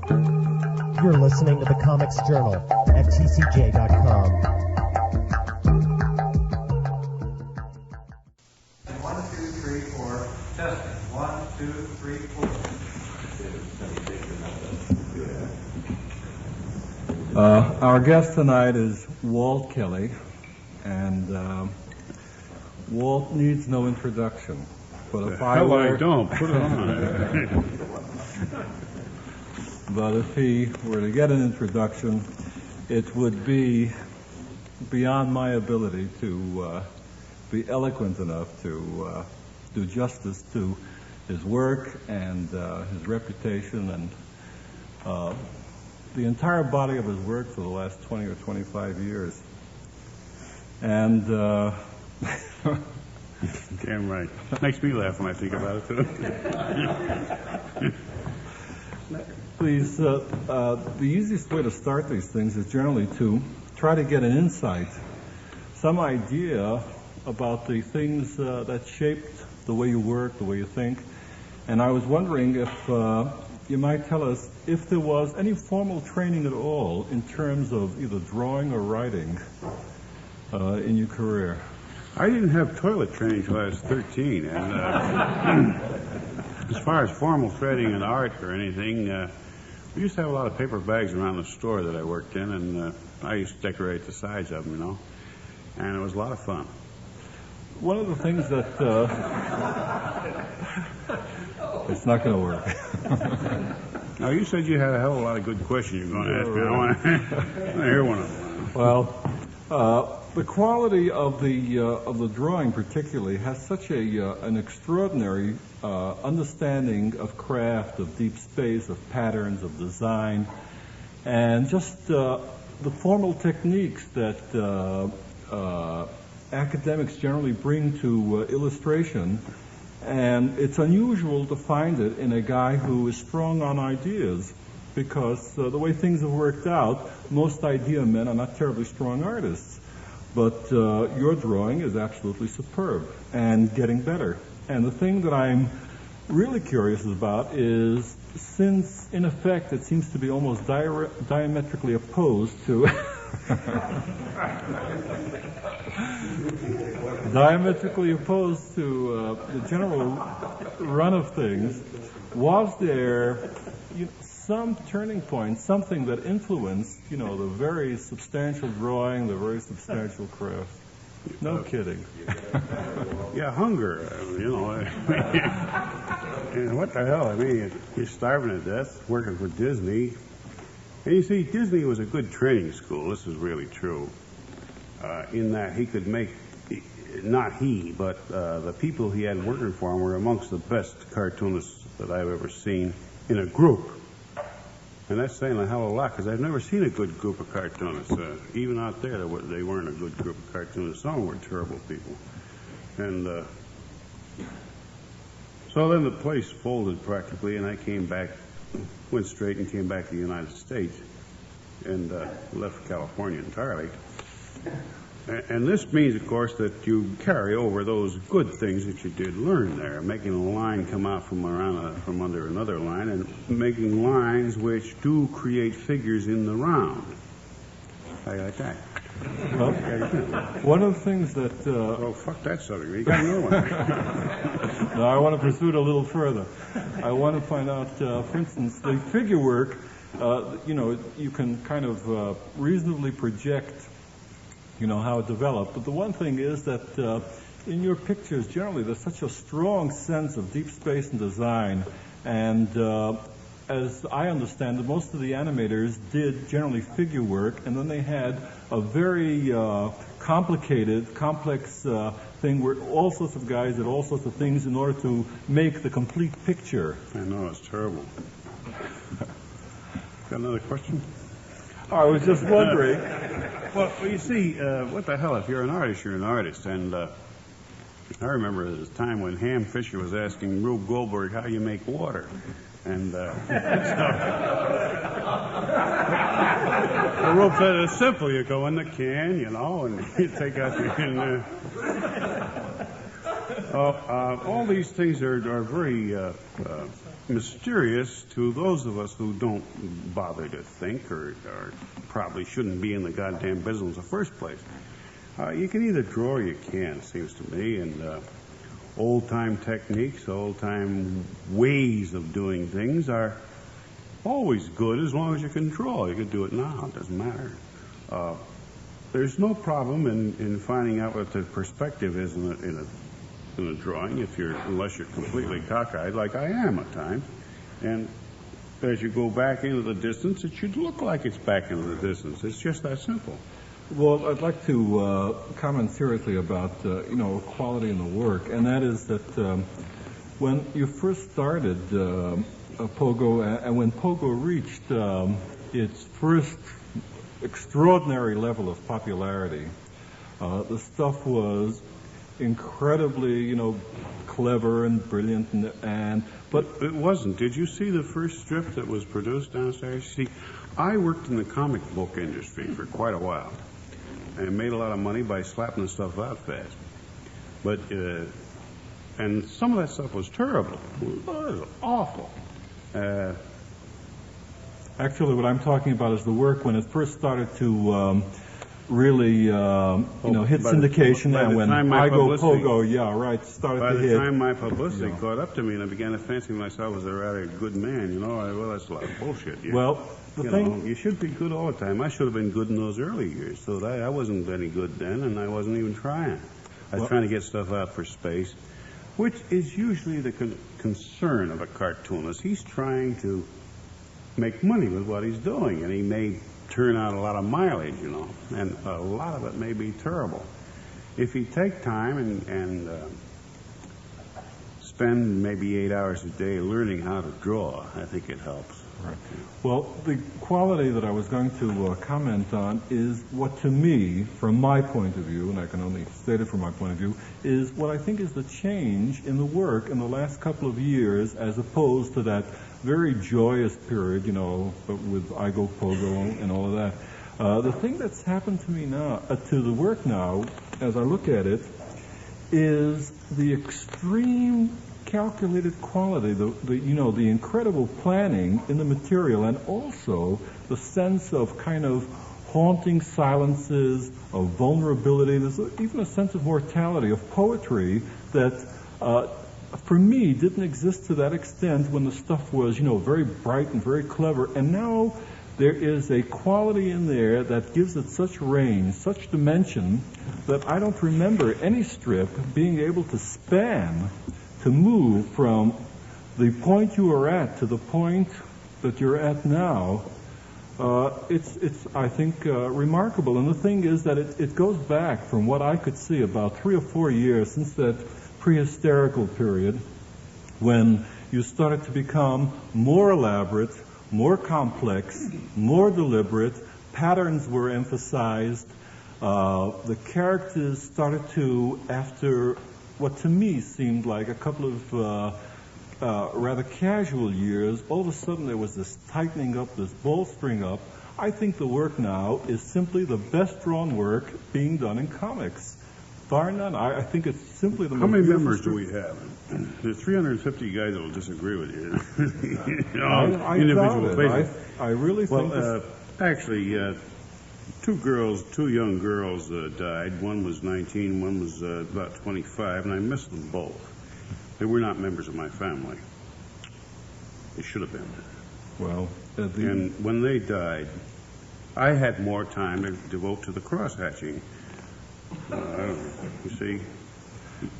You're listening to the Comics Journal at tcj.com. 1, 2, 3, 4. Testing. 1, 2, 3, 4. Our guest tonight is Walt Kelly, and Walt needs no introduction. But if I don't put it on. But if he were to get an introduction, it would be beyond my ability to be eloquent enough to do justice to his work and his reputation and the entire body of his work for the last 20 or 25 years. And damn right. Makes me laugh when I think about it, too. Please, the easiest way to start these things is generally to try to get an insight, some idea about the things that shaped the way you work, the way you think. And I was wondering if you might tell us if there was any formal training at all in terms of either drawing or writing in your career. I didn't have toilet training until I was 13, and as far as formal training in art or anything, we used to have a lot of paper bags around the store that I worked in, and I used to decorate the sides of them, you know, and it was a lot of fun. One of the things that it's not going to work. Now, you said you had a hell of a lot of good questions you were going to ask me. I want to hear one of them. Well, the quality of the drawing, particularly, has such an extraordinary understanding of craft, of deep space, of patterns, of design, and just the formal techniques that academics generally bring to illustration. And it's unusual to find it in a guy who is strong on ideas, because the way things have worked out, most idea men are not terribly strong artists. But your drawing is absolutely superb and getting better. And the thing that I'm really curious about is, since in effect it seems to be almost diametrically opposed to diametrically opposed to the general run of things, was there some turning point, something that influenced, the very substantial drawing, the very substantial craft? No kidding. Yeah, hunger, and what the hell? I mean, you're starving to death, working for Disney. And you see, Disney was a good training school. This is really true. In that he could make, not he, but the people he had working for him were amongst the best cartoonists that I've ever seen in a group. And that's saying a hell of a lot, because I've never seen a good group of cartoonists. Even out there, they weren't a good group of cartoonists. Some were terrible people. And so then the place folded practically, and I came back, went straight and came back to the United States, and left California entirely. And this means, of course, that you carry over those good things that you did learn there, making a line come out from under another line, and making lines which do create figures in the round. How you like that? Well, one of the things that... well, fuck that subject. You got another one. No, I want to pursue it a little further. I want to find out, for instance, the figure work, you can kind of reasonably project how it developed. But the one thing is that in your pictures, generally, there's such a strong sense of deep space and design. And as I understand it, most of the animators did generally figure work, and then they had a very complicated, complex thing where all sorts of guys did all sorts of things in order to make the complete picture. I know, it's terrible. Got another question? I was just wondering. Well, you see, what the hell? If you're an artist, you're an artist. And I remember there was a time when Ham Fisher was asking Rube Goldberg how you make water. And Rube said, it's simple. You go in the can, and you take out your... All these things are very mysterious to those of us who don't bother to think or probably shouldn't be in the goddamn business in the first place. You can either draw or you can't, it seems to me, and old-time techniques, old-time ways of doing things are always good as long as you can draw. You can do it now, it doesn't matter. There's no problem in finding out what the perspective is in a drawing, unless you're completely cockeyed, like I am at times. And as you go back into the distance, it should look like it's back into the distance. It's just that simple. Well, I'd like to comment seriously about quality in the work, and that is that when you first started Pogo, and when Pogo reached its first extraordinary level of popularity, the stuff was incredibly, clever and brilliant, but it wasn't. Did you see the first strip that was produced downstairs? See, I worked in the comic book industry for quite a while, and made a lot of money by slapping the stuff out fast. But and some of that stuff was terrible. It was awful. Actually, what I'm talking about is the work when it first started to really, hit syndication, and when I Go Pogo, started to hit. By the time my publicity caught up to me and I began to fancy myself as a rather good man, well, that's a lot of bullshit. Well, you should be good all the time. I should have been good in those early years, so that I wasn't any good then, and I wasn't even trying. I was trying to get stuff out for space, which is usually the concern of a cartoonist. He's trying to make money with what he's doing, and he may turn out a lot of mileage, and a lot of it may be terrible. If you take time and spend maybe 8 hours a day learning how to draw, I think it helps. Right. Well, the quality that I was going to comment on is what, to me, from my point of view, and I can only state it from my point of view, is what I think is the change in the work in the last couple of years as opposed to that very joyous period, with I Go Pogo and all of that. The thing that's happened to me now, to the work now, as I look at it, is the extreme calculated quality, the incredible planning in the material, and also the sense of kind of haunting silences, of vulnerability. There's even a sense of mortality, of poetry that, for me, didn't exist to that extent when the stuff was, very bright and very clever. And now there is a quality in there that gives it such range, such dimension, that I don't remember any strip being able to span, to move from the point you were at to the point that you're at now. It's I think, remarkable. And the thing is that it goes back, from what I could see, about 3 or 4 years since that pre-hysterical period, when you started to become more elaborate, more complex, more deliberate. Patterns were emphasized. The characters started to, after what to me seemed like a couple of rather casual years, all of a sudden there was this tightening up, this bolstering up. I think the work now is simply the best drawn work being done in comics. Bar none. I think it's simply the most. How many members do we have? There's 350 guys that will disagree with you. I doubt it. I really think. Actually, two young girls died. One was 19, one was about 25, and I missed them both. They were not members of my family. They should have been. Well, and when they died, I had more time to devote to the cross-hatching. You see,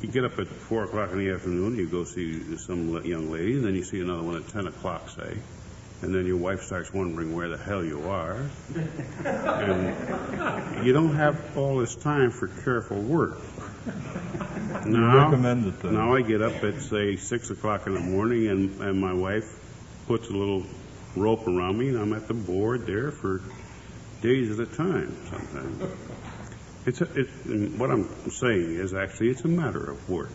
you get up at 4 o'clock in the afternoon, you go see some young lady, and then you see another one at 10 o'clock, say, and then your wife starts wondering where the hell you are. And you don't have all this time for careful work. Now I get up at, say, 6 o'clock in the morning, and my wife puts a little rope around me, and I'm at the board there for days at a time sometimes. What I'm saying is actually it's a matter of work.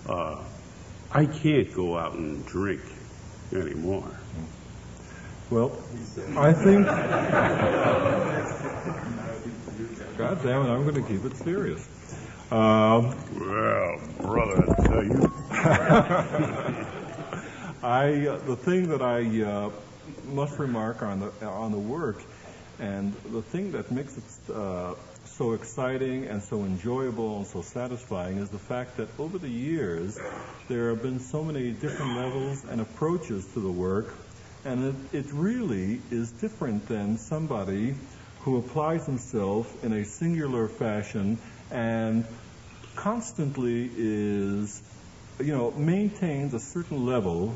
I can't go out and drink anymore. Well, I think, God damn it, I'm going to keep it serious. Well, brother, I tell you. The thing that I must remark on the work, and the thing that makes it so exciting and so enjoyable and so satisfying, is the fact that over the years there have been so many different levels and approaches to the work, and it really is different than somebody who applies himself in a singular fashion and constantly maintains a certain level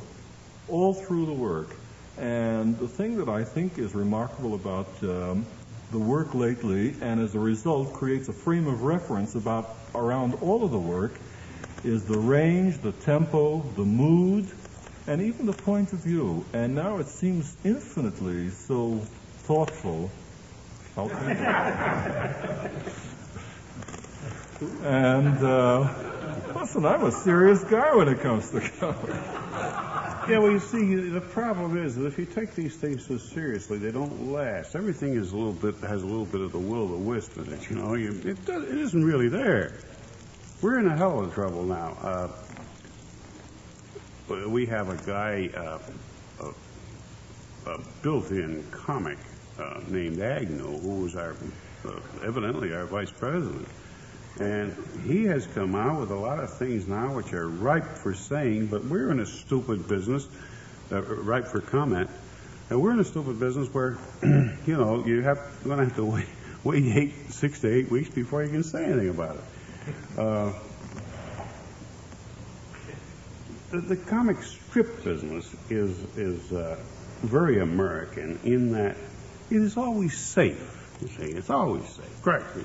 all through the work. And the thing that I think is remarkable about the work lately, and as a result creates a frame of reference around all of the work, is the range, the tempo, the mood, and even the point of view. And now it seems infinitely so thoughtful. And listen, I'm a serious guy when it comes to color. Yeah, well, you see, the problem is that if you take these things so seriously, they don't last. Everything has a little bit of the will-o-the-wisp in it, you know. It isn't really there. We're in a hell of trouble now. We have a guy, a built-in comic named Agnew, who was evidently our vice president. And he has come out with a lot of things now which are ripe for saying, but we're in a stupid business, ripe for comment. And we're in a stupid business where, you're going to have to wait 6 to 8 weeks before you can say anything about it. The comic strip business is very American in that it is always safe. You see, it's always safe. Correct.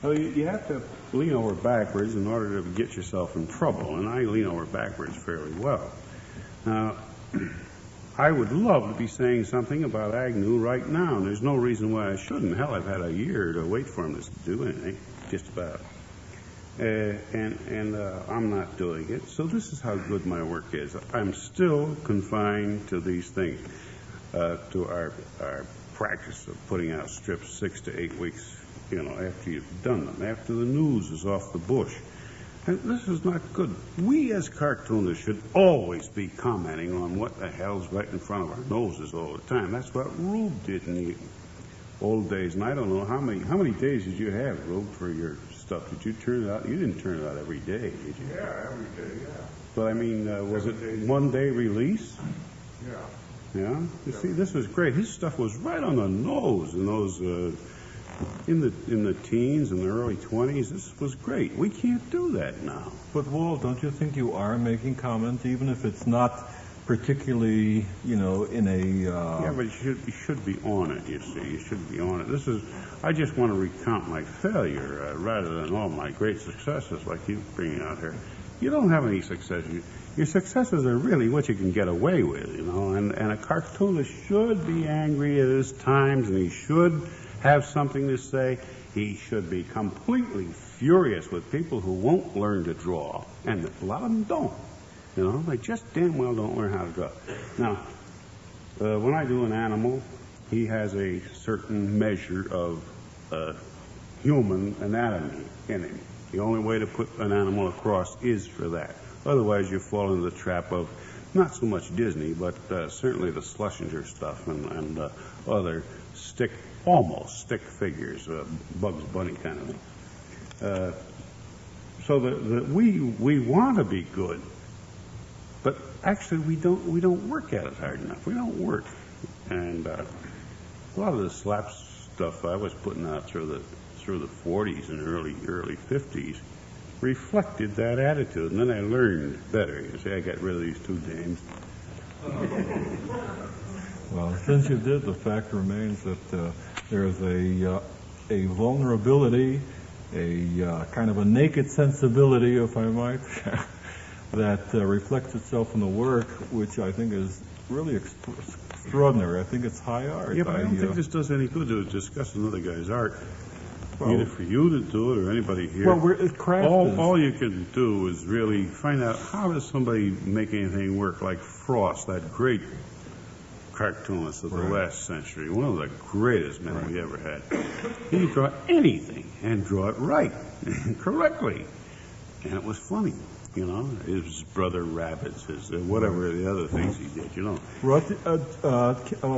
You have to lean over backwards in order to get yourself in trouble, and I lean over backwards fairly well. Now, I would love to be saying something about Agnew right now, and there's no reason why I shouldn't. Hell, I've had a year to wait for him to do anything, just about. And I'm not doing it, so this is how good my work is. I'm still confined to these things, to our practice of putting out strips 6 to 8 weeks, after you've done them, after the news is off the bush. And this is not good. We as cartoonists should always be commenting on what the hell's right in front of our noses all the time. That's what Rube did in the old days. And I don't know how many days did you have, Rube, for your stuff? Did you turn it out? You didn't turn it out every day, did you? Yeah, every day, yeah. But I mean, was it one day release? Yeah. Yeah? You see, this was great. His stuff was right on the nose in those, in the teens and the early 20s. This was great. We can't do that now. But Walt, don't you think you are making comment, even if it's not particularly, in a... Yeah, but you should be on it, you see. You should be on it. I just want to recount my failure rather than all my great successes like you bringing out here. You don't have any successes. Your successes are really what you can get away with, and a cartoonist should be angry at his times, and he should have something to say. He should be completely furious with people who won't learn to draw, and a lot of them don't. They just damn well don't learn how to draw. Now, when I do an animal, he has a certain measure of human anatomy in him. The only way to put an animal across is for that. Otherwise, you fall into the trap of not so much Disney, but certainly the Schlesinger stuff and other almost stick figures, Bugs Bunny kind of thing. So we want to be good, but actually we don't work at it hard enough. We don't work, and a lot of the slap stuff I was putting out through the 40s and early 50s reflected that attitude, and then I learned better. You see, I got rid of these two dames. Well, since you did, the fact remains that there is a vulnerability, a kind of a naked sensibility, if I might, that reflects itself in the work, which I think is really extraordinary. I think it's high art. Yeah, but I don't think this does any good to discuss another guy's art. Either for you to do it or anybody here. Well, all you can do is really find out how does somebody make anything work, like Frost, that great cartoonists of the last century, one of the greatest men we ever had. He could draw anything and draw it right and correctly. And it was funny, you know. His brother rabbits, his whatever the other things he did, you know.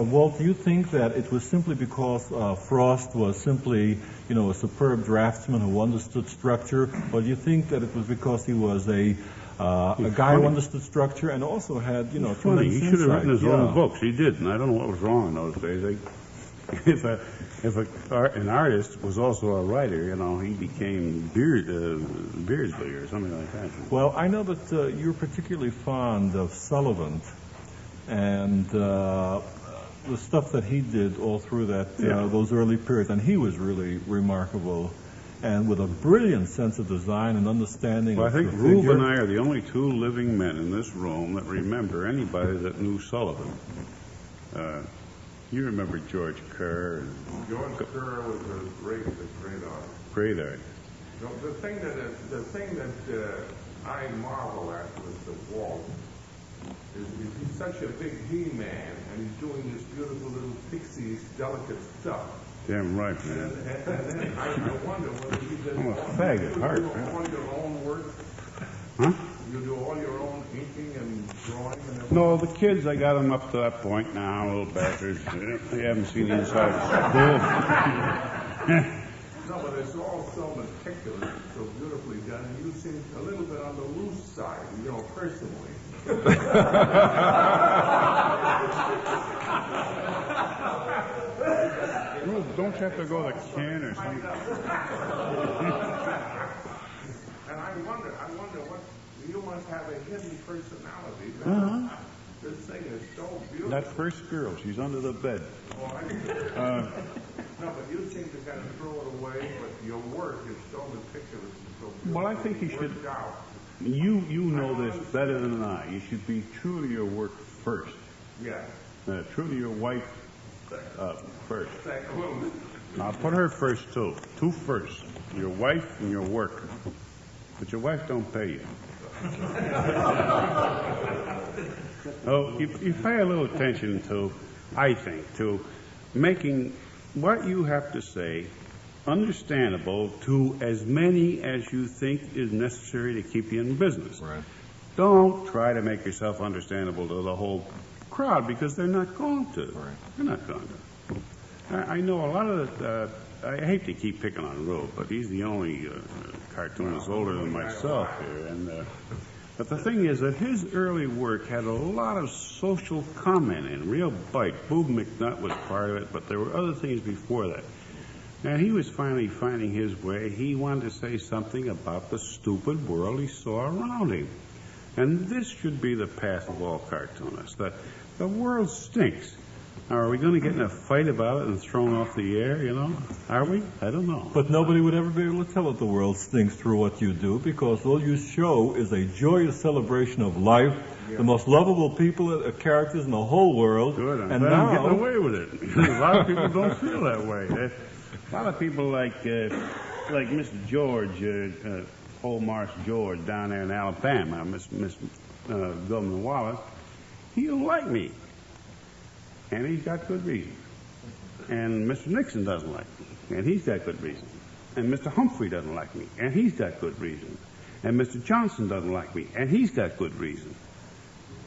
Walt, do you think that it was simply because Frost was simply, you know, a superb draftsman who understood structure, or do you think that it was because he was a guy who understood structure and also had, you know, funny. He should have written his own books. He didn't. I don't know what was wrong in those days. If an artist was also a writer, you know, he became Beardsley or something like that. Well, I know that you're particularly fond of Sullivan and the stuff that he did all through that those early periods, and he was really remarkable. And with a brilliant sense of design and understanding well, of I think Hoover. you and I are the only two living men in this room that remember anybody that knew Sullivan. You remember George Kerr? George Kerr was a great artist. Great artist. The thing that I marvel at with the Walt is he's such a big he-man, and he's doing this beautiful little pixies, delicate stuff. Damn right, man. And then I wonder whether he does I'm a fag at heart, man. all your own work. Huh? You do all your own inking and drawing and everything. No, the kids, I got them up to that point now, little bastards. They haven't seen the inside of school. No, but it's all so meticulous, so beautifully done, and you seem a little bit on the loose side, you know, personally. Don't you have to go to the can or something? And I wonder what, you must have a hidden personality. Uh-huh. This thing is so beautiful. That first girl, she's under the bed. No, but you seem to kind of throw it away, but your work is so meticulous and so beautiful. Well, I think you should. Worked out. You know this better than I. You should be true to your work first. Yeah. True to your wife first. Second. I'll put her first too. Two first. Your wife and your work. But your wife don't pay you. Oh, you pay a little attention to, I think, to making what you have to say understandable to as many as you think is necessary to keep you in business. Right. Don't try to make yourself understandable to the whole crowd because they're not going to. Right. They're not going to. I know a lot of the, I hate to keep picking on Rube, but he's the only cartoonist older than myself here. And but the thing is that his early work had a lot of social comment and real bite. Boob McNutt was part of it, but there were other things before that. And he was finally finding his way. He wanted to say something about the stupid world he saw around him. And this should be the path of all cartoonists, that the world stinks. Now, are we going to get in a fight about it and thrown off the air, you know? Are we? I don't know. But nobody would ever be able to tell it the world stinks through what you do, because all you show is a joyous celebration of life, the most lovable people, characters in the whole world. Good. And I'm now getting away with it. A lot of people don't feel that way. A lot of people like Mr. George, old Marsh George down there in Alabama, Miss Goldman Wallace, he don't like me. And he's got good reason. And Mr. Nixon doesn't like me, and he's got good reason. And Mr. Humphrey doesn't like me, and he's got good reason. And Mr. Johnson doesn't like me, and he's got good reason.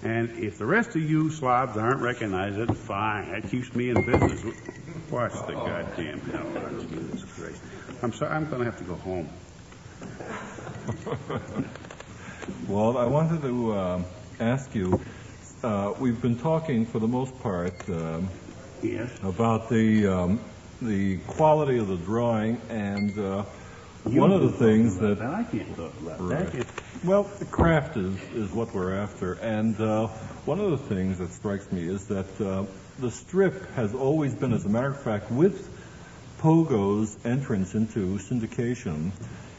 And if the rest of you slobs aren't recognizing it, fine. That keeps me in business. Watch the goddamn hell out of Jesus Christ. I'm sorry, I'm going to have to go home. Well, I wanted to ask you, we've been talking for the most part Yes. about the quality of the drawing, and one of the things that I can't talk about right. that. Well, the craft is what we're after, and one of the things that strikes me is that the strip has always been, as a matter of fact, with Pogo's entrance into syndication,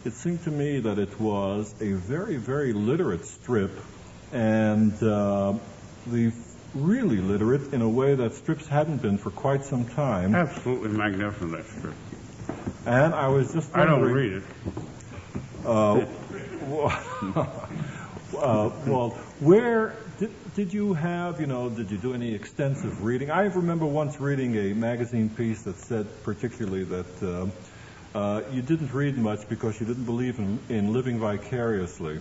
it seemed to me that it was a very, very literate strip, and the really literate in a way that strips hadn't been for quite some time. Absolutely magnificent, that strip. And I was just I wondering... don't read it. Well, where did you have, did you do any extensive reading? I remember once reading a magazine piece that said particularly that you didn't read much because you didn't believe in living vicariously.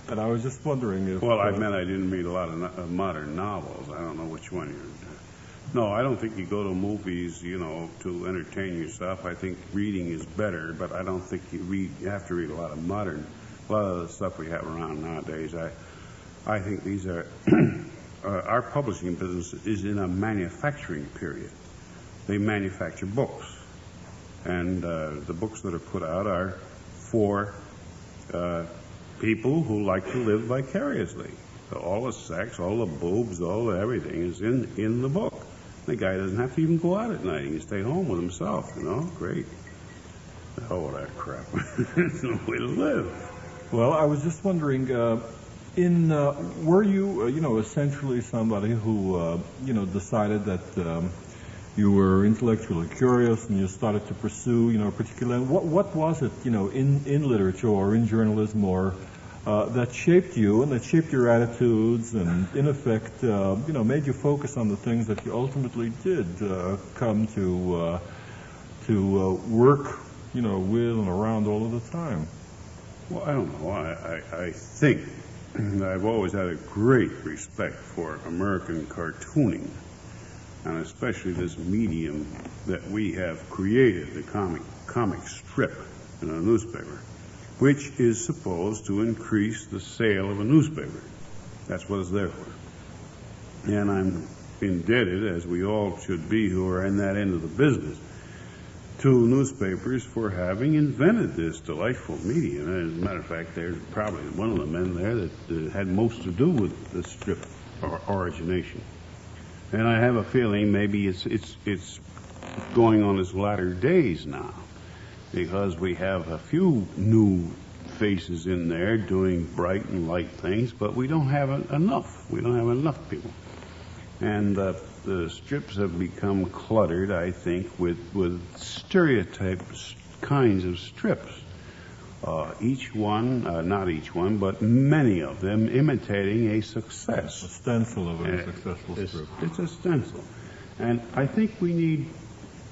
And I was just wondering if... Well, I meant I didn't read a lot of modern novels. I don't know which one you're... No, I don't think you go to movies, to entertain yourself. I think reading is better, but I don't think you have to read a lot of the stuff we have around nowadays. I think these are... our publishing business is in a manufacturing period. They manufacture books. And the books that are put out are for people who like to live vicariously. So all the sex, all the boobs, all the everything is in the book. The guy doesn't have to even go out at night. He can stay home with himself, Great. The hell with that crap. There's no way to live. Well, I was just wondering, were you, essentially somebody who, decided that you were intellectually curious and you started to pursue, particular, what was it, in literature or in journalism or that shaped you and that shaped your attitudes and, in effect, made you focus on the things that you ultimately did come to work, with and around all of the time? Well, I don't know. I think I've always had a great respect for American cartooning, and especially this medium that we have created, the comic strip in a newspaper, which is supposed to increase the sale of a newspaper. That's what it's there for. And I'm indebted, as we all should be who are in that end of the business, to newspapers for having invented this delightful medium. And as a matter of fact, there's probably one of the men there that had most to do with the strip origination. And I have a feeling maybe it's going on its latter days now, because we have a few new faces in there doing bright and light things, but we don't have enough. We don't have enough people. And the strips have become cluttered, I think, with stereotype kinds of strips. Each one, not each one, but many of them imitating a success. A stencil of a successful strip. It's a stencil. And I think we need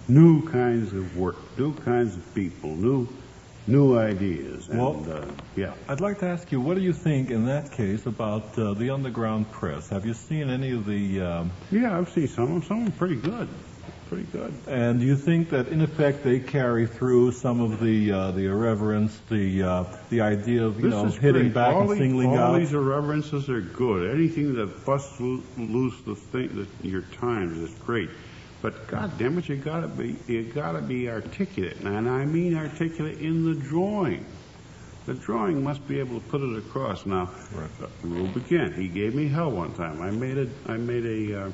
new kinds of work, new kinds of people, new ideas. And, well, I'd like to ask you, what do you think in that case about the underground press? Have you seen any of the... Yeah, I've seen some of them pretty good. Pretty good. And do you think that, in effect, they carry through some of the irreverence, the idea of, hitting back and singling out? All these irreverences are good. Anything that busts loose the thing that your times is great. But God damn it, you gotta be articulate, and I mean articulate in the drawing. The drawing must be able to put it across. Now, Rube again, he gave me hell one time. I made a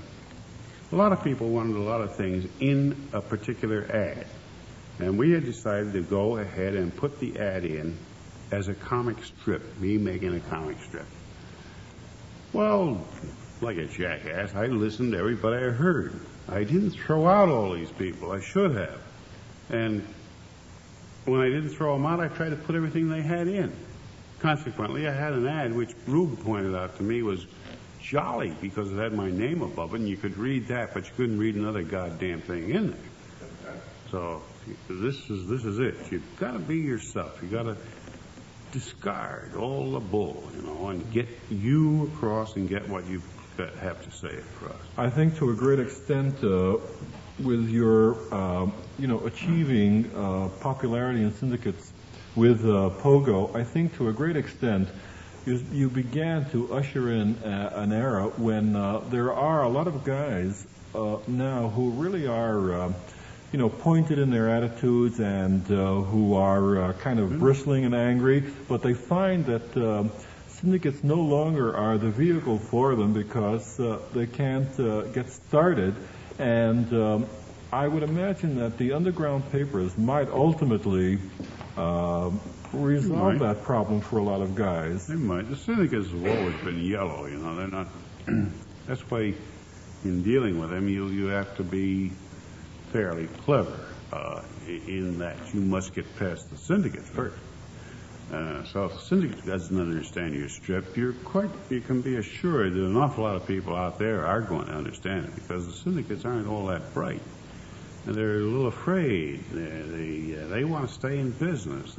lot of people wanted a lot of things in a particular ad, and we had decided to go ahead and put the ad in as a comic strip. Me making a comic strip. Well, like a jackass, I listened to everybody I heard. I didn't throw out all these people. I should have. And when I didn't throw them out, I tried to put everything they had in. Consequently, I had an ad which Rube pointed out to me was jolly because it had my name above it, and you could read that, but you couldn't read another goddamn thing in there. So this is it. You've got to be yourself. You've got to discard all the bull, and get you across and get what you have to say across. I think to a great extent, with your, achieving popularity in syndicates with Pogo, I think to a great extent you began to usher in an era when there are a lot of guys now who really are, pointed in their attitudes and who are kind of bristling and angry, but they find that syndicates no longer are the vehicle for them because they can't get started. And I would imagine that the underground papers might ultimately resolve that problem for a lot of guys. They might. The syndicates have always been yellow, They're not... That's why in dealing with them, you have to be fairly clever in that you must get past the syndicate first. So if the syndicate doesn't understand your strip, you can be assured that an awful lot of people out there are going to understand it, because the syndicates aren't all that bright. And they're a little afraid. They want to stay in business.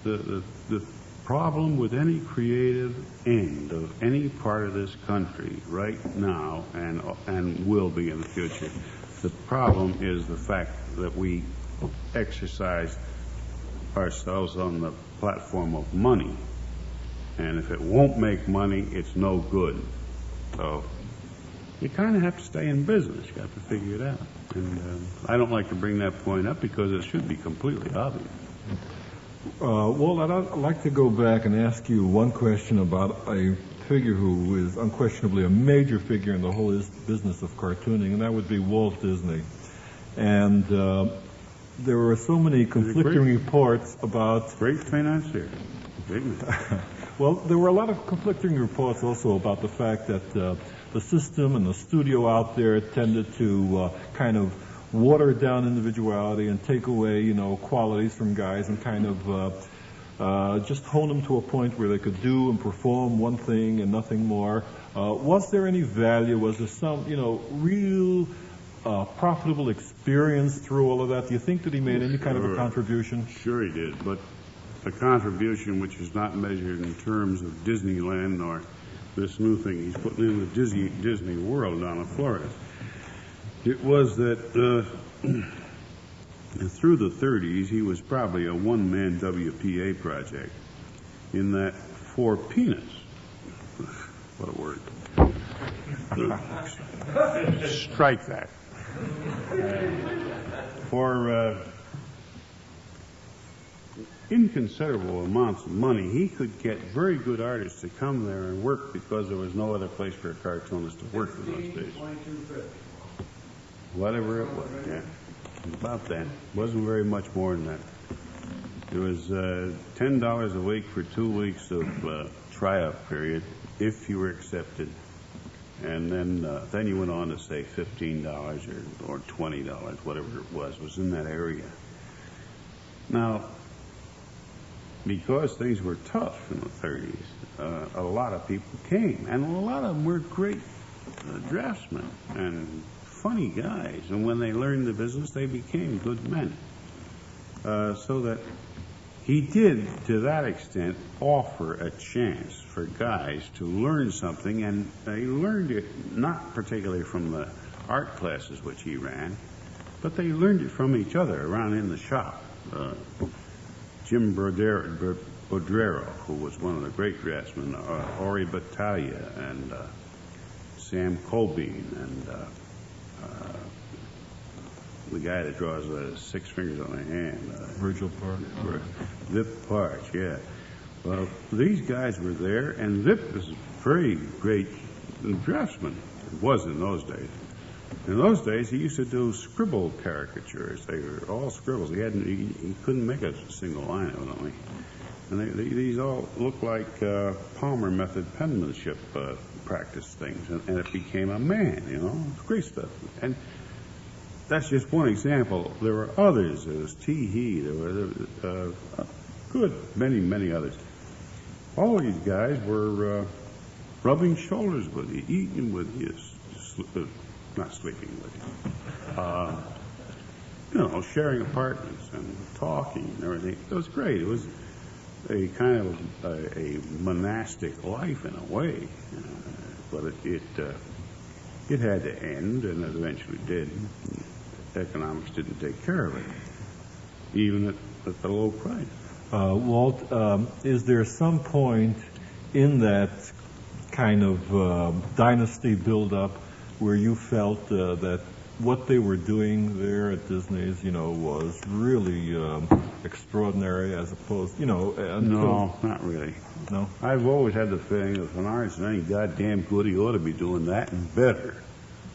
The problem with any creative end of any part of this country right now and will be in the future, the problem is the fact that we exercise ourselves on the platform of money. And if it won't make money, it's no good. So you kind of have to stay in business. You have to figure it out. And I don't like to bring that point up because it should be completely obvious. Walt, I'd like to go back and ask you one question about a figure who is unquestionably a major figure in the whole business of cartooning, and that would be Walt Disney. And there were so many conflicting reports about... Great financier. Well, there were a lot of conflicting reports also about the fact that the system and the studio out there tended to kind of water down individuality and take away, qualities from guys and kind of just hone them to a point where they could do and perform one thing and nothing more. Was there any value? Was there some, real profitable experience through all of that? Do you think that he made any kind of a contribution? Sure he did, but a contribution which is not measured in terms of Disneyland or this new thing he's putting in the Disney World down in Florida. It was that through the 30s, he was probably a one-man WPA project in that for peanuts, what a word, strike that, for inconsiderable amounts of money, he could get very good artists to come there and work because there was no other place for a cartoonist to work in those days. Whatever it was, yeah. About that. Wasn't very much more than that. It was $10 a week for 2 weeks of tryout period, if you were accepted. And then you went on to say $15 or $20, whatever it was in that area. Now, because things were tough in the 30s, a lot of people came, and a lot of them were great draftsmen and funny guys, and when they learned the business, they became good men. So that he did, to that extent, offer a chance for guys to learn something, and they learned it not particularly from the art classes which he ran, but they learned it from each other around in the shop. Jim Bodrero, who was one of the great draftsmen, Ori Battaglia, and Sam Colbean, and the guy that draws 6 fingers on a hand. Virgil Park. Vip Parch, yeah. Well, these guys were there, and Vip was a very great draftsman. It was in those days. In those days, he used to do scribble caricatures. They were all scribbles. He couldn't make a single line, evidently. And these all looked like Palmer method penmanship practice things, and it became a man, great stuff. And that's just one example. There were others. There was Tee-Hee. There were many others. All these guys were rubbing shoulders with you, eating with you, not sleeping with you, sharing apartments and talking and everything. It was great. It was a kind of a monastic life in a way, but it had to end, and it eventually did. Economics didn't take care of it, even at the low price. Walt, is there some point in that kind of dynasty build-up where you felt that what they were doing there at Disney's, was really extraordinary as opposed, No, not really. No? I've always had the feeling that if an artist is any goddamn good, he ought to be doing that and better.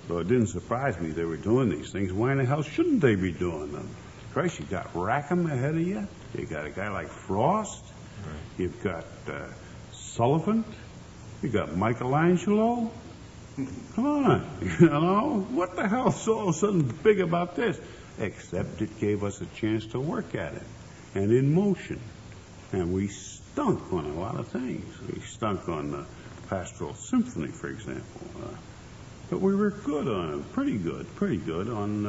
So it didn't surprise me they were doing these things. Why in the hell shouldn't they be doing them? Christ, you got Rackham ahead of you. You got a guy like Frost. Right. You've got Sullivan. You got Michelangelo. Come on, what the hell's all of a sudden big about this? Except it gave us a chance to work at it, and in motion. And we stunk on a lot of things. We stunk on the Pastoral Symphony, for example. But we were good on it, pretty good on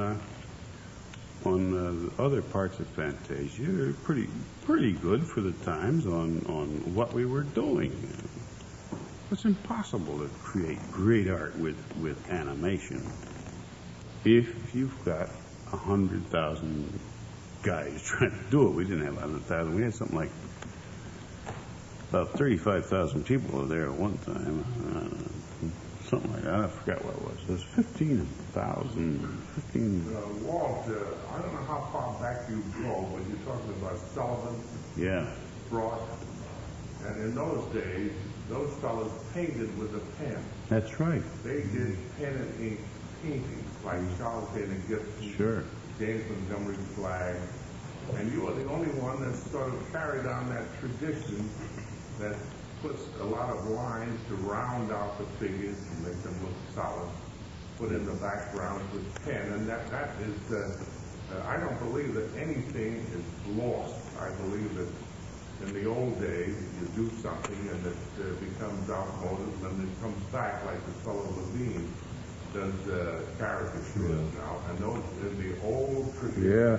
the other parts of Fantasia. We were pretty good for the times on what we were doing. It's impossible to create great art with animation if you've got 100,000 guys trying to do it. We didn't have 100,000. We had something like about 35,000 people were there at one time. Something like that. I forgot what it was. It was 15,000. Walt, I don't know how far back you go, but you're talking about Sullivan, Yeah. Frost, and in those days, those fellas painted with a pen. That's right. They did pen and ink paintings, like Charles Taylor Gibson, Sure. James Montgomery Flagg, and you are the only one that sort of carried on that tradition that puts a lot of lines to round out the figures and make them look solid, put in the background with pen, and that is, I don't believe that anything is lost. I believe that in the old days, you do something and it becomes outmoded, and then it comes back like the fellow Levine does caricatures now, and those in the old tradition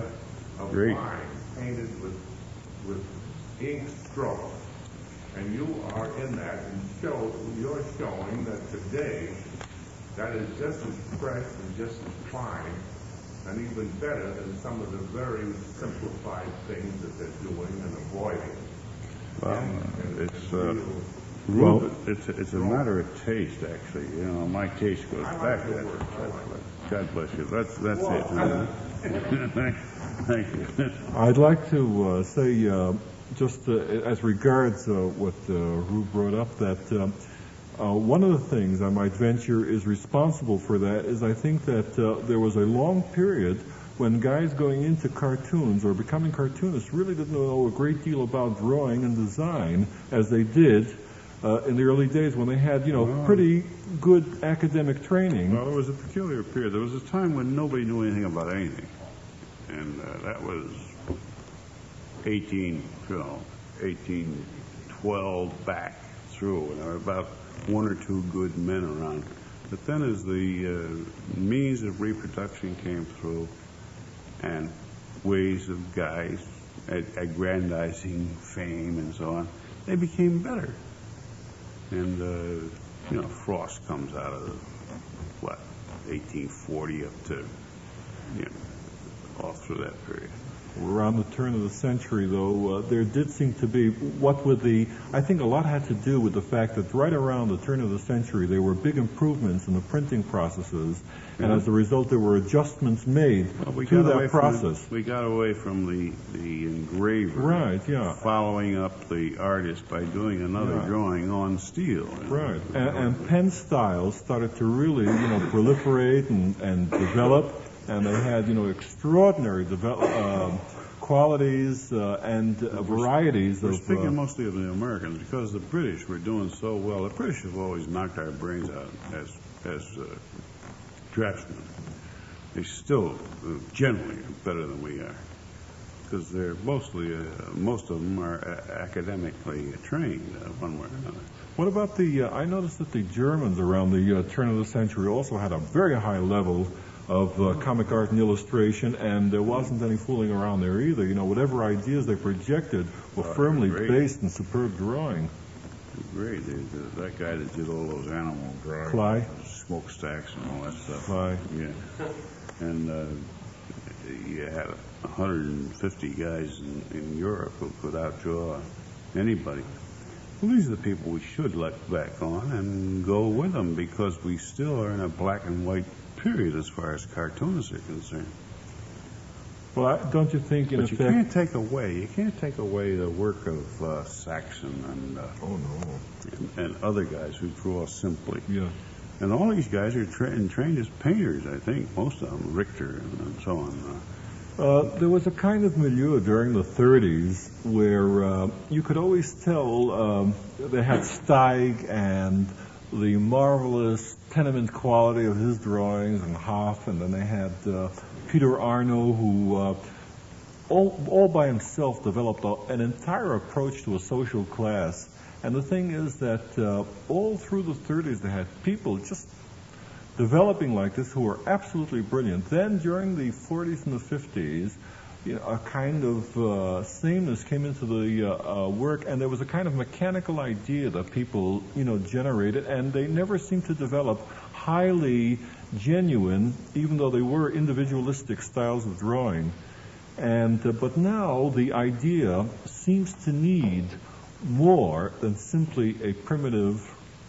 of Great. lines painted with ink strokes. And you are in that, and you're showing that today that is just as fresh and just as fine, and even better than some of the very simplified things that they're doing and avoiding. Well, it's a matter of taste, actually. You know, my taste goes back to that. God bless you. That's it. Thank you. I'd like to say, just as regards what Rube brought up, that one of the things I might venture is responsible for that is I think that there was a long period when guys going into cartoons or becoming cartoonists really didn't know a great deal about drawing and design as they did in the early days when they had, pretty good academic training. Well, it was a peculiar period. There was a time when nobody knew anything about anything. And that was 1812 back through. And there were about one or two good men around. But then as the means of reproduction came through and ways of guys aggrandizing fame and so on, they became better. And, Frost comes out of, 1840 up to, all through that period. Around the turn of the century, though, there did seem to be, I think a lot had to do with the fact that right around the turn of the century, there were big improvements in the printing processes, and as a result, there were adjustments made to that process. We got away from the engraver. Right, yeah. Following up the artist by doing another drawing on steel. Right, and pen styles started to really, proliferate and develop. And they had, extraordinary qualities and varieties We're of... speaking mostly of the Americans because the British were doing so well. The British have always knocked our brains out as draftsmen. They still generally are better than we are because they're most of them are academically trained one way or another. What about I noticed that the Germans around the turn of the century also had a very high level of comic art and illustration, and there wasn't any fooling around there either. Whatever ideas they projected were firmly based in superb drawing. Great. That guy that did all those animal drawings. Cly. Smokestacks and all that stuff. Cly. Yeah. And you had 150 guys in Europe who could outdraw anybody. Well, these are the people we should look back on and go with them because we still are in a black and white period as far as cartoonists are concerned. Well, don't you think, in but effect... you can't take away the work of Saxon and other guys who draw simply. Yeah. And all these guys are trained as painters, I think, most of them, Richter and so on. There was a kind of milieu during the 30s where you could always tell they had Steig and the marvelous tenement quality of his drawings and Hoff, and then they had Peter Arno, who all by himself developed an entire approach to a social class. And the thing is that all through the 30s they had people just developing like this who were absolutely brilliant. Then during the 40s and the 50s, a kind of sameness came into the work, and there was a kind of mechanical idea that people, generated, and they never seemed to develop highly genuine, even though they were individualistic styles of drawing. And but now the idea seems to need more than simply a primitive,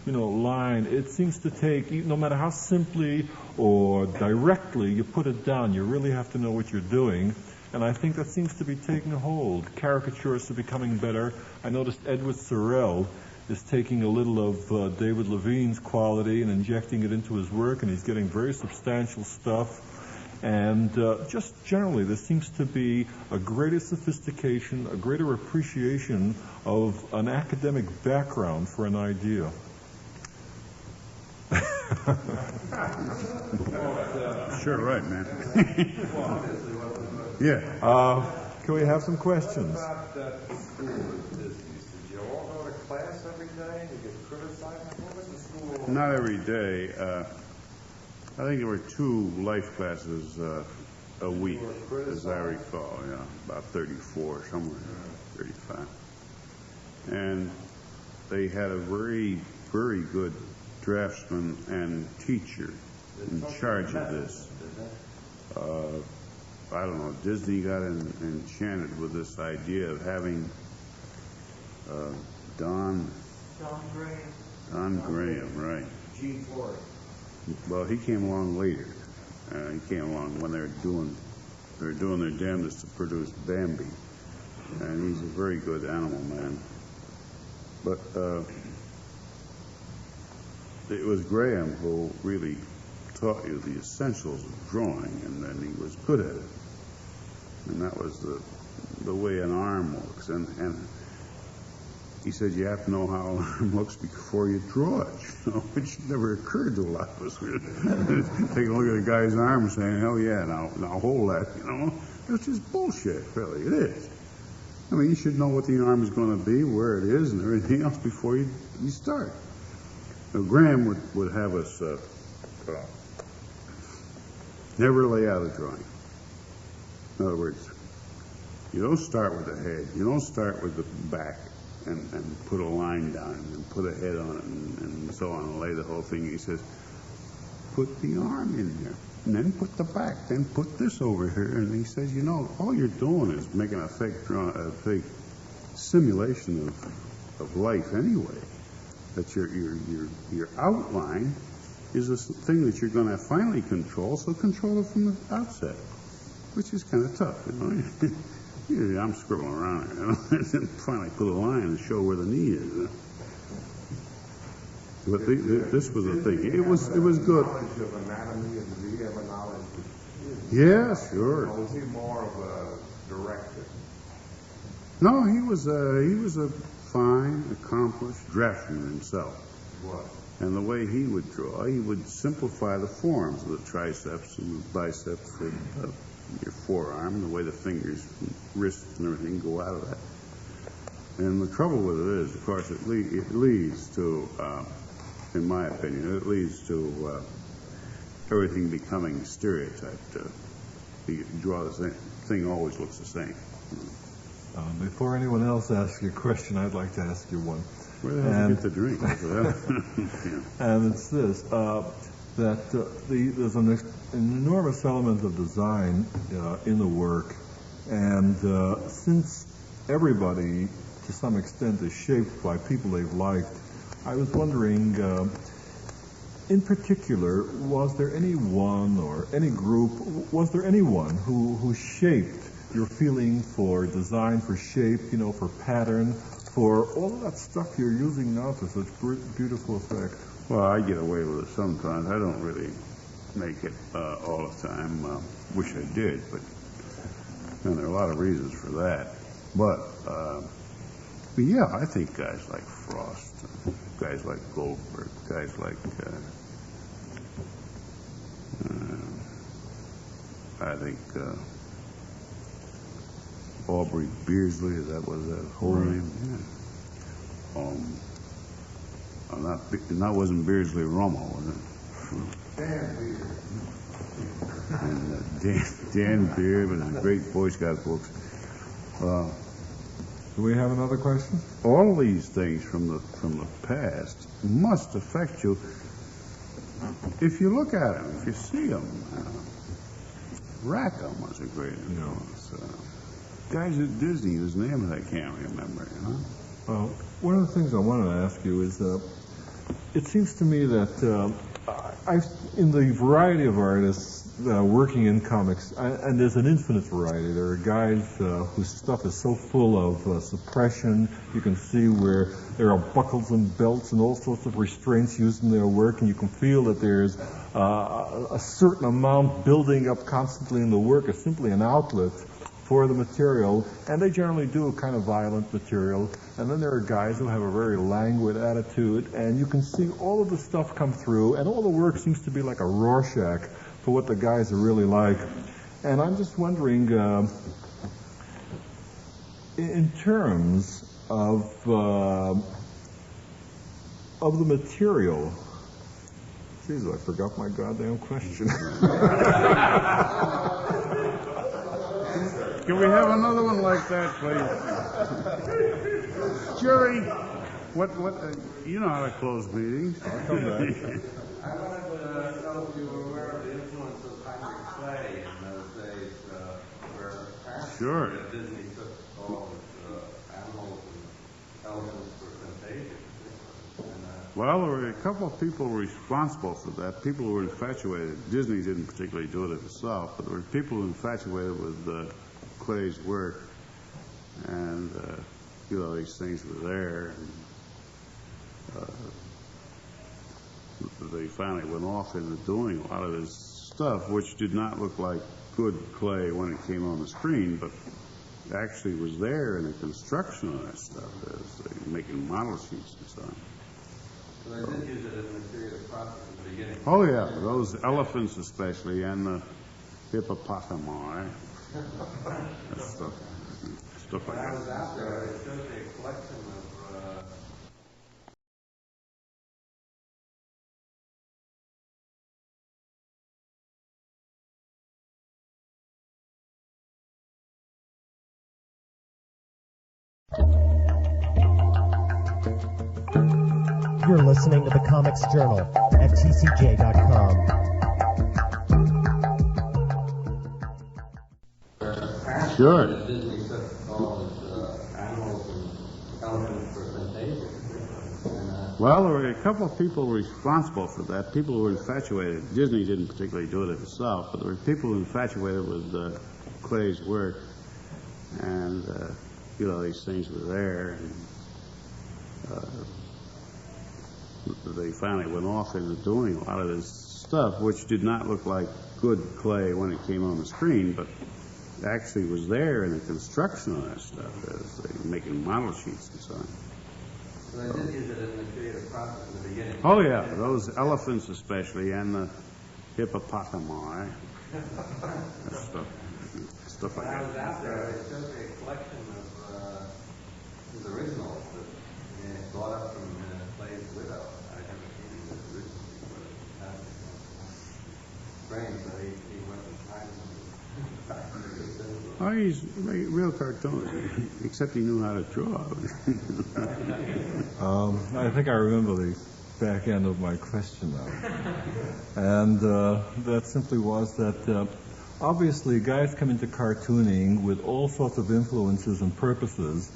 line. It seems to take, no matter how simply or directly you put it down, you really have to know what you're doing. And I think that seems to be taking hold. Caricaturists are becoming better. I noticed Edward Sorel is taking a little of David Levine's quality and injecting it into his work, and he's getting very substantial stuff. And just generally, there seems to be a greater sophistication, a greater appreciation of an academic background for an idea. Sure, right, man. Yeah. Can we have some questions? About that school at Disney's, did you all go to class every day and you get criticized? What was the school? Not every day. I think there were 2 life classes a week, as I recall. Yeah, about 34, somewhere, 35. And they had a very, very good draftsman and teacher in charge of this. I don't know, Disney got enchanted with this idea of having Don Graham, right. Gene Ford. Well, he came along later. He came along when they were doing their damnedest to produce Bambi, and he's a very good animal man. But it was Graham who really taught you the essentials of drawing, and then he was good at it. And that was the way an arm works. And he said you have to know how an arm looks before you draw it, which never occurred to a lot of us. We'd take a look at a guy's arm and saying, oh yeah, now hold that, It's just bullshit, really, it is. I mean, you should know what the arm is going to be, where it is, and everything else before you start. Now, Graham would have us never lay out a drawing. In other words, you don't start with the head, you don't start with the back and put a line down and put a head on it and so on and lay the whole thing. He says, put the arm in there, and then put the back, then put this over here. And he says, all you're doing is making a fake simulation of life anyway. That your outline is a thing that you're going to finally control, so control it from the outset, which is kind of tough, I'm scribbling around here, and finally put a line and show where the knee is. But this was a thing. It was good. Knowledge of anatomy, and did he have a knowledge of? Yeah, sure. Or was he more of a director? No, he was a fine, accomplished draftsman himself. What? And the way he would draw, he would simplify the forms of the triceps and the biceps and your forearm, the way the fingers, wrists, and everything go out of that. And the trouble with it is, of course, it leads to, in my opinion, it leads to everything becoming stereotyped. You draw the same thing, always looks the same. Before anyone else asks you a question, I'd like to ask you one. Where the hell did you get the drink? Yeah. And it's this, that there's an enormous element of design in the work, and since everybody, to some extent, is shaped by people they've liked, I was wondering, in particular, was there anyone or any group, was there anyone who shaped your feeling for design, for shape, for pattern, for all of that stuff you're using now to such beautiful effect? Well, I get away with it sometimes. I don't really make it all the time. Wish I did, but there are a lot of reasons for that. But yeah, I think guys like Frost, guys like Goldberg, guys like I think Aubrey Beardsley, is that was that whole name? Yeah. That wasn't Beardsley Romo, was it? Dan Beard. And Dan Beard with his great Boy Scout books. Do we have another question? All these things from the past must affect you if you look at them, if you see them. Rackham was a great influence. Guys at Disney, whose names I can't remember, you know? Well, one of the things I wanted to ask you is, it seems to me that in the variety of artists working in comics, and there's an infinite variety. There are guys whose stuff is so full of suppression. You can see where there are buckles and belts and all sorts of restraints used in their work, and you can feel that there's a certain amount building up constantly in the work. It's simply an outlet for the material, and they generally do kind of violent material. And then there are guys who have a very languid attitude, and you can see all of the stuff come through, and all the work seems to be like a Rorschach for what the guys are really like. And I'm just wondering, in terms of the material, geez, I forgot my goddamn question. Can we have another one like that, please? Jerry, what, you know how to close meetings. I'll come back. I wanted to know if you were aware of the influence of Heinrich Clay in those days, where apparently Sure. Disney took all of animals and elephants for fantasia. Well, there were a couple of people responsible for that. People who were infatuated. Disney didn't particularly do it himself, but there were people who were infatuated with Clay's work, and these things were there. And, they finally went off into doing a lot of his stuff, which did not look like good Clay when it came on the screen, but actually was there in the construction of that stuff, as making model sheets and so on. So they did use it as a material process at the beginning. Oh yeah, those elephants especially, and the hippopotami. That stuff like When I was that. out there, it showed me a collection of You're listening to the Comics Journal at tcj.com. Sure. Disney took all his animals and elephants for fantasia. Well, there were a couple of people responsible for that. People who were infatuated. Disney didn't particularly do it himself, but there were people infatuated with Clay's work, and these things were there. And, they finally went off into doing a lot of this stuff, which did not look like good Clay when it came on the screen, but actually was there in the construction of that stuff, as making model sheets and so on. So they did use it as a creative process in the beginning. Oh yeah, those elephants especially, and the hippopotami. That stuff like When I was that. out there, it showed me a collection of his originals that he brought up from Clay's widow. I haven't seen his originals, but that's strange that he went and signed them. Oh, he's a real cartoonist, except he knew how to draw. I think I remember the back end of my question now. And that simply was that obviously guys come into cartooning with all sorts of influences and purposes,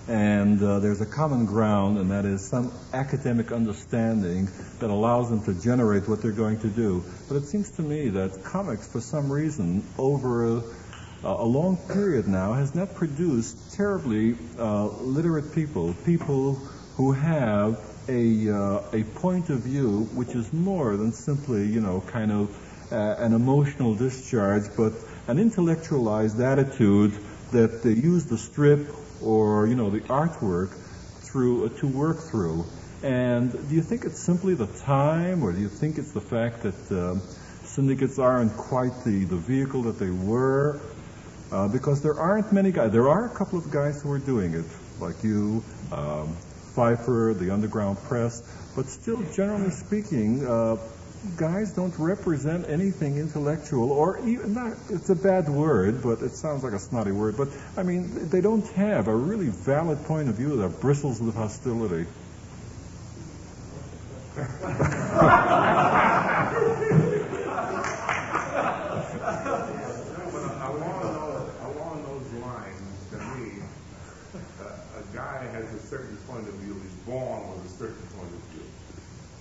and there's a common ground, and that is some academic understanding that allows them to generate what they're going to do. But it seems to me that comics, for some reason, over a long period now, has not produced terribly literate people who have a point of view which is more than simply, kind of an emotional discharge, but an intellectualized attitude that they use the strip or, the artwork to work through. And do you think it's simply the time, or do you think it's the fact that syndicates aren't quite the vehicle that they were? because there aren't many guys. There are a couple of guys who are doing it, like you, Pfeiffer, the Underground Press, but still, generally speaking, guys don't represent anything intellectual, or even not, it's a bad word, but it sounds like a snotty word, but I mean, they don't have a really valid point of view that bristles with hostility. Along those lines, to me, a guy has a certain point of view. He's born with a certain point of view.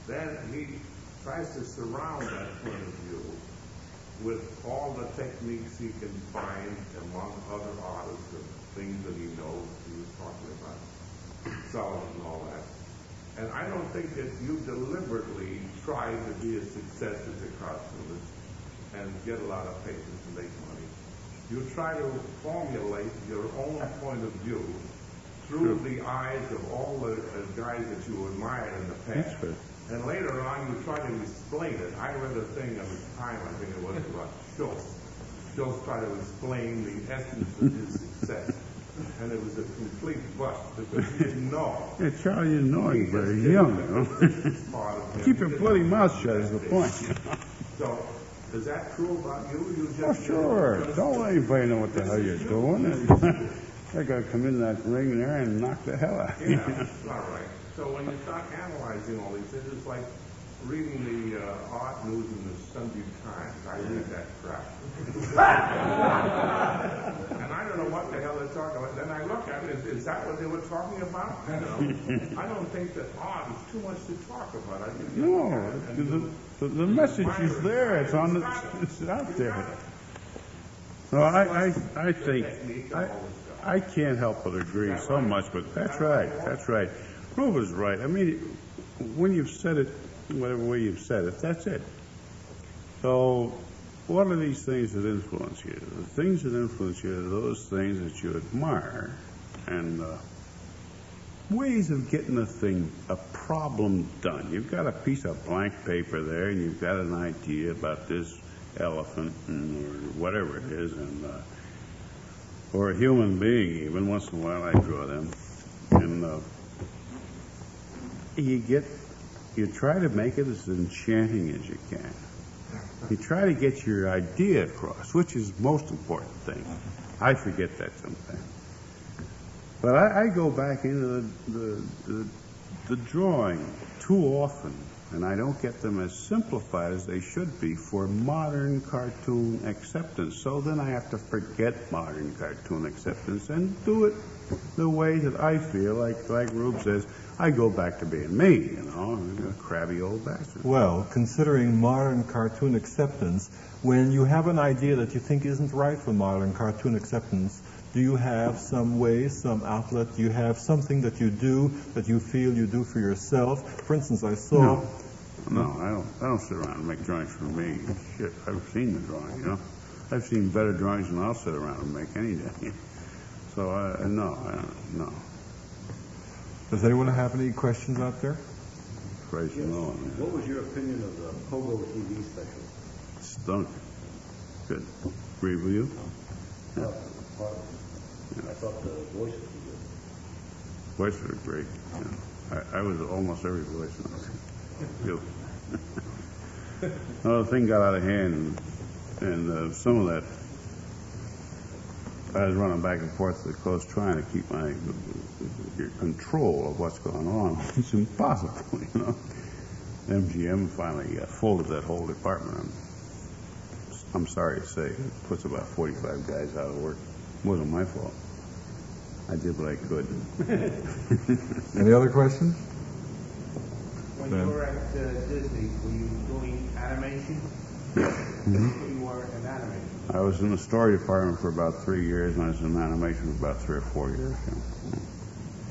Then he tries to surround that point of view with all the techniques he can find among other artists and things that he knows. He was talking about Sullivan and all that. And I don't think that you deliberately try to be a success as a cartoonist and get a lot of papers and make money. You try to formulate your own point of view through the eyes of all the guys that you admired in the past. And later on, you try to explain it. I read a thing at the time, I think it was about Schultz. Schultz tried to explain the essence of his success. And it was a complete bust because he didn't know. Yeah, Charlie didn't know he was very young, you know. Keep your bloody mouth shut is the point. So, is that true about you? You Oh, just sure. Don't let anybody know what the hell you're doing. I got to come in that ring there and knock the hell out. Yeah, all right. So when you start analyzing all these things, it's like reading the art news in the Sunday Times. I read that crap. And I don't know what the hell they're talking about. Then I look at it, is that what they were talking about? You know, I don't think that art is too much to talk about. I think No, the message is there. It's on it's out there. No, I think I can't help but agree so much, but that's right. That's right. Grover's right. I mean, when you've said it, whatever way you've said it, that's it. So, what are these things that influence you? The things that influence you are those things that you admire, and ways of getting a problem done. You've got a piece of blank paper there, and you've got an idea about this elephant or whatever it is, and or a human being. Even once in a while, I draw them, and you try to make it as enchanting as you can. You try to get your idea across, which is the most important thing. I forget that sometimes. But I go back into the drawing too often, and I don't get them as simplified as they should be for modern cartoon acceptance. So then I have to forget modern cartoon acceptance and do it the way that I feel, like Rube says, I go back to being me, you know, a crabby old bastard. Well, considering modern cartoon acceptance, when you have an idea that you think isn't right for modern cartoon acceptance, do you have some way, some outlet? Do you have something that you do that you feel you do for yourself? For instance, I saw... No, I don't sit around and make drawings for me. Shit, I've seen the drawing, you know. I've seen better drawings than I'll sit around and make any day. So, no. Does anyone have any questions out there? Praise the Lord. What was your opinion of the Pogo TV special? Stunk. Good. Agree with you? Yeah. I thought the voices were good. Voices are great. Yeah. I was almost every voice. Good. No, the thing got out of hand, and some of that, I was running back and forth to the coast trying to keep my control of what's going on. It's impossible, you know. MGM finally folded that whole department. I'm sorry to say, it puts about 45 guys out of work. It wasn't my fault. I did what I could. Any other questions? When you were at Disney, were you doing animation? Mm-hmm. You were in animation. I was in the story department for about 3 years, and I was in animation for about 3 or 4 years. Yeah.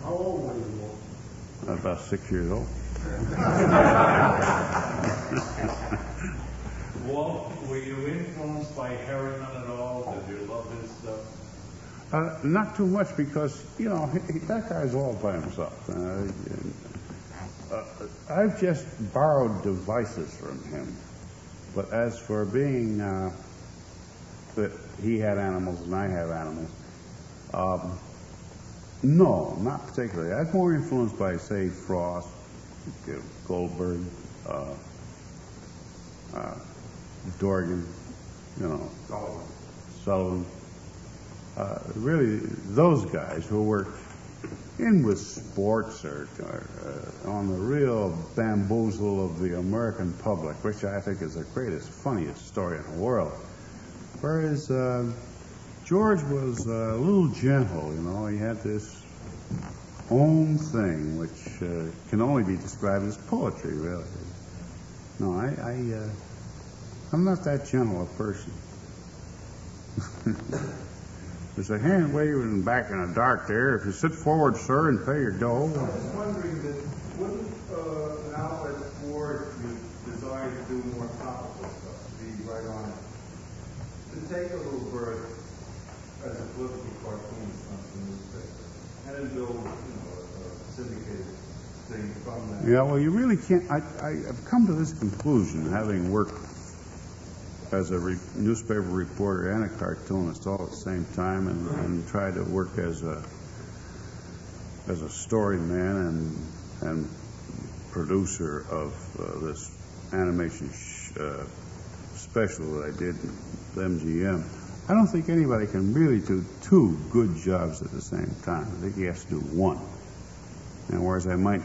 How old were you? About 6 years old. Walt, were you influenced by Harriman at all? Did you love his stuff? Not too much because, you know, that guy's all by himself. I've just borrowed devices from him. But as for being that he had animals and I have animals. No, not particularly. I was more influenced by, say, Frost, Goldberg, Dorgan, Sullivan. Really, those guys who were in with sports or on the real bamboozle of the American public, which I think is the greatest, funniest story in the world. Whereas George was a little gentle, He had this own thing, which can only be described as poetry, really. No, I'm not that gentle a person. There's a hand waving back in the dark there. If you sit forward, sir, and pay your dough. I was wondering that wouldn't an outlet for your desire to do more topical stuff, to be right on it, to take a little bird as a political cartoonist on the newspaper and then build, a syndicated thing from that? Yeah, well, you really can't. I've come to this conclusion, having worked as a newspaper reporter and a cartoonist all at the same time, and tried to work as a story man and producer of this animation special that I did with MGM. I don't think anybody can really do two good jobs at the same time. I think he has to do one. And whereas I might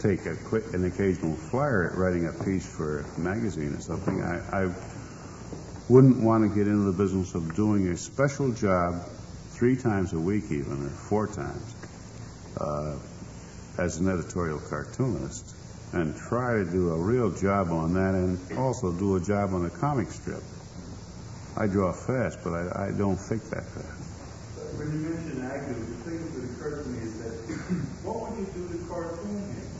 take an occasional flyer at writing a piece for a magazine or something, I wouldn't want to get into the business of doing a special job 3 times a week even, or 4 times, as an editorial cartoonist, and try to do a real job on that and also do a job on a comic strip. I draw fast, but I don't think that fast. When you mention Agnew, the thing that occurred to me is that what would you do to cartoon him?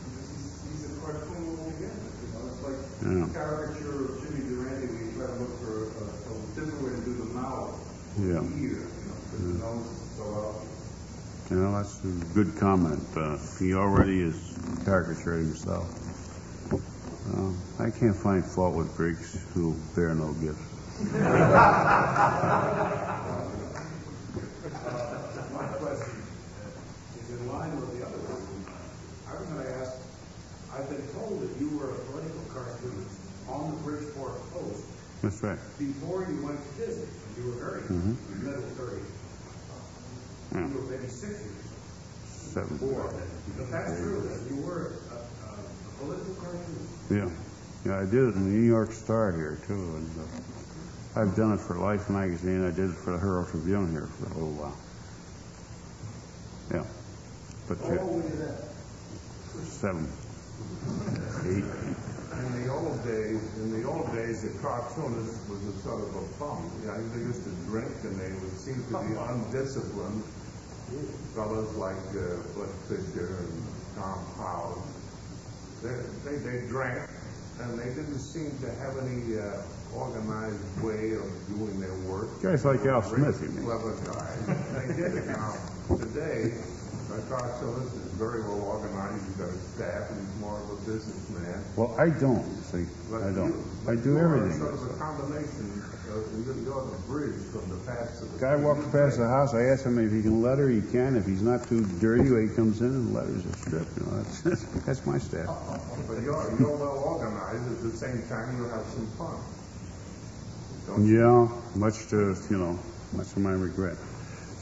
Because he's a cartoon altogether. It's like a caricature of Jimmy Durante where you try to look for a different way to do the mouth, the ear, because the nose is so out. That's a good comment. He already is caricaturing himself. I can't find fault with Greeks who bear no gifts. My question is in line with the other one. I was going to ask, I've been told that you were a political cartoonist on the Bridgeport Post. That's right. Before you went to Disney. You were very middle 30. You were maybe 6 years. 7. But that's true, that you were a political cartoonist. Yeah, I did it in the New York Star here, too. And I've done it for Life magazine. I did it for the Herald Tribune here for a little while. Yeah. But How old were you then? 7, 8. In the old days, the cartoonist was a sort of a bum. They used to drink, and they would seem to be undisciplined. Fellows like Bud Fisher and Tom Powell. They drank, and they didn't seem to have any organized way of doing their work. Guys like Al Smith, you mean? Clever guys. They did it. Now, today, a cartoonist is very well organized. He's got a staff, and he's more of a businessman. Well, I don't, you see. I don't. I do everything. Sort of a combination. You're the bridge from the past to the Guy walks past the house. I ask him if he can letter. He can. If he's not too dirty, he comes in and letters a strip. That's my staff. But you're well organized. At the same time, you have some fun. Yeah, much to my regret.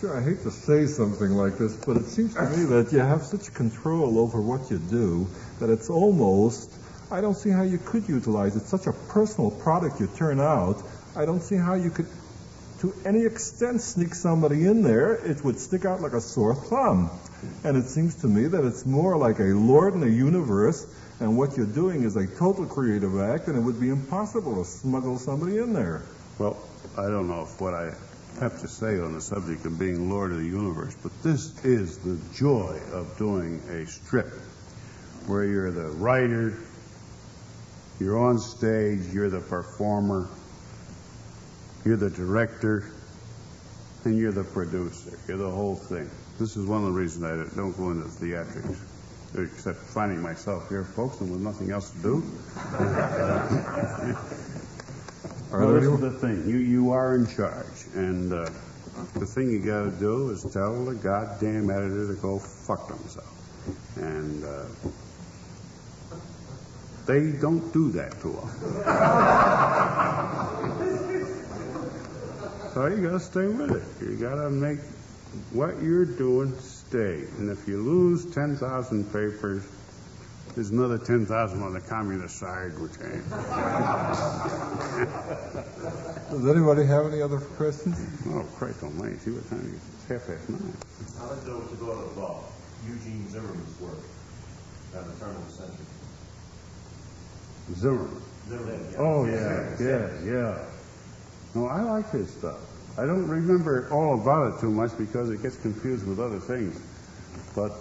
Sure, I hate to say something like this, but it seems to me that you have such control over what you do that it's almost, I don't see how you could utilize it. Such a personal product you turn out, I don't see how you could, to any extent, sneak somebody in there. It would stick out like a sore thumb. And it seems to me that it's more like a lord in the universe, and what you're doing is a total creative act, and it would be impossible to smuggle somebody in there. Well, I don't know if what I have to say on the subject of being Lord of the Universe, but this is the joy of doing a strip where you're the writer, you're on stage, you're the performer, you're the director, and you're the producer. You're the whole thing. This is one of the reasons I don't go into theatrics, except finding myself here, folks, and with nothing else to do. Well, this is the thing. You are in charge, and the thing you got to do is tell the goddamn editor to go fuck themselves. And they don't do that to them. So you got to stay with it. You got to make what you're doing stay. And if you lose 10,000 papers, there's another 10,000 on the communist side, which ain't. Does anybody have any other questions? Oh, Christ almighty. See what time it is? It's 9:30. I'd like to go to Eugene Zimmerman's work at the turn of the century. Zimmerman. Yeah. Oh, yeah. No, I like his stuff. I don't remember all about it too much because it gets confused with other things. But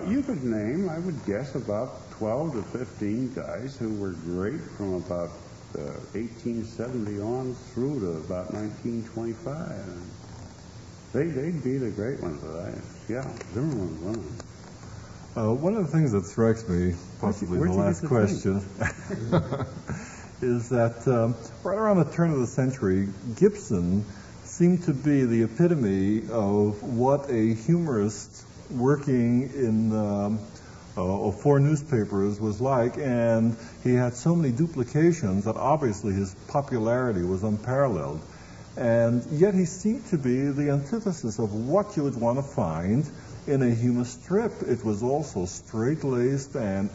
you could name, I would guess, about 12 to 15 guys who were great from about 1870 on through to about 1925. And they'd be the great ones. Zimmerman was one of them. One of the things that strikes me, possibly the last question, is that right around the turn of the century, Gibson seemed to be the epitome of what a humorist working in for newspapers was like, and he had so many duplications that obviously his popularity was unparalleled. And yet he seemed to be the antithesis of what you would want to find in a humor strip. It was also straight-laced and,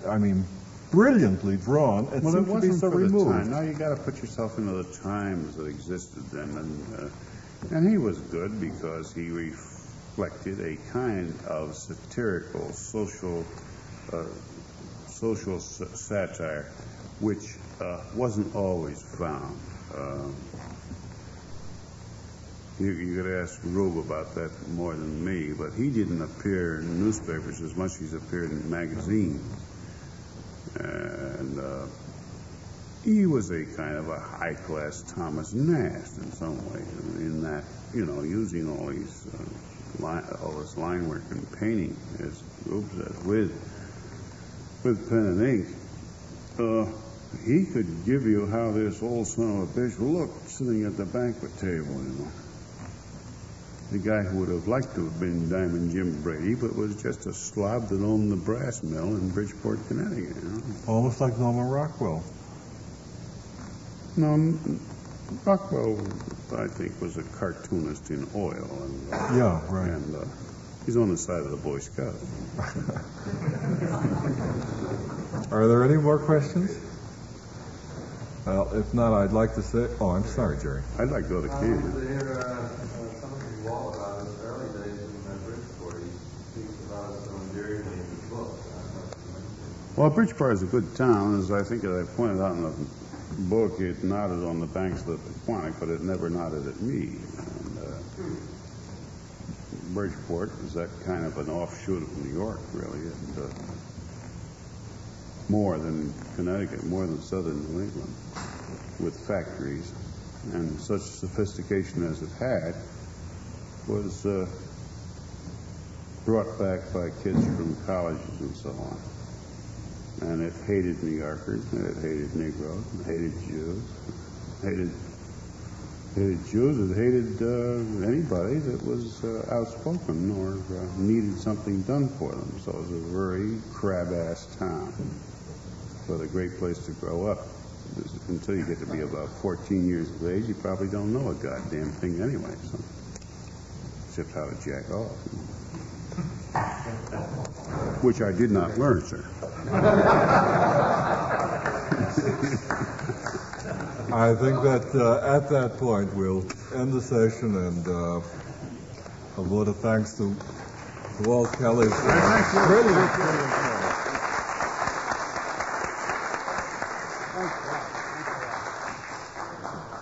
brilliantly drawn. It seemed to be so removed. The time. Now you got to put yourself into the times that existed then, and he was good because he reflected a kind of satirical social satire, which wasn't always found. You could ask Rube about that more than me, but he didn't appear in newspapers as much as he's appeared in magazines. And he was a kind of a high-class Thomas Nast in some ways, in that, using all this line work and painting, as Rube says, with pen and ink. He could give you how this old son of a bitch looked sitting at the banquet table, The guy who would have liked to have been Diamond Jim Brady, but was just a slob that owned the brass mill in Bridgeport, Connecticut. Almost like Norman Rockwell. No, Rockwell, I think, was a cartoonist in oil. And, yeah, right. And he's on the side of the Boy Scouts. Are there any more questions? Well, if not, I'd like to say... Oh, I'm sorry, Jerry. I'd like to go to Canada. I wanted to hear something from Walt about his early days in Bridgeport. He speaks about it so endearingly in his book. Well, Bridgeport is a good town. As I think as I pointed out in the book, it nodded on the banks of the Paquonic, but it never nodded at me. And Bridgeport is that kind of an offshoot of New York, really. And, more than Connecticut, more than southern New England, with factories. And such sophistication as it had was brought back by kids from colleges and so on. And it hated New Yorkers, and it hated Negroes, and hated Jews, hated Jews, it hated anybody that was outspoken or needed something done for them. So it was a very crab-ass town, but a great place to grow up. Until you get to be about 14 years of age, you probably don't know a goddamn thing anyway, so except how to jack off. Which I did not learn, sir. I think that at that point we'll end the session, and a vote of thanks to Walt Kelly.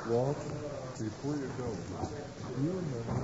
Walt, before you go, you remember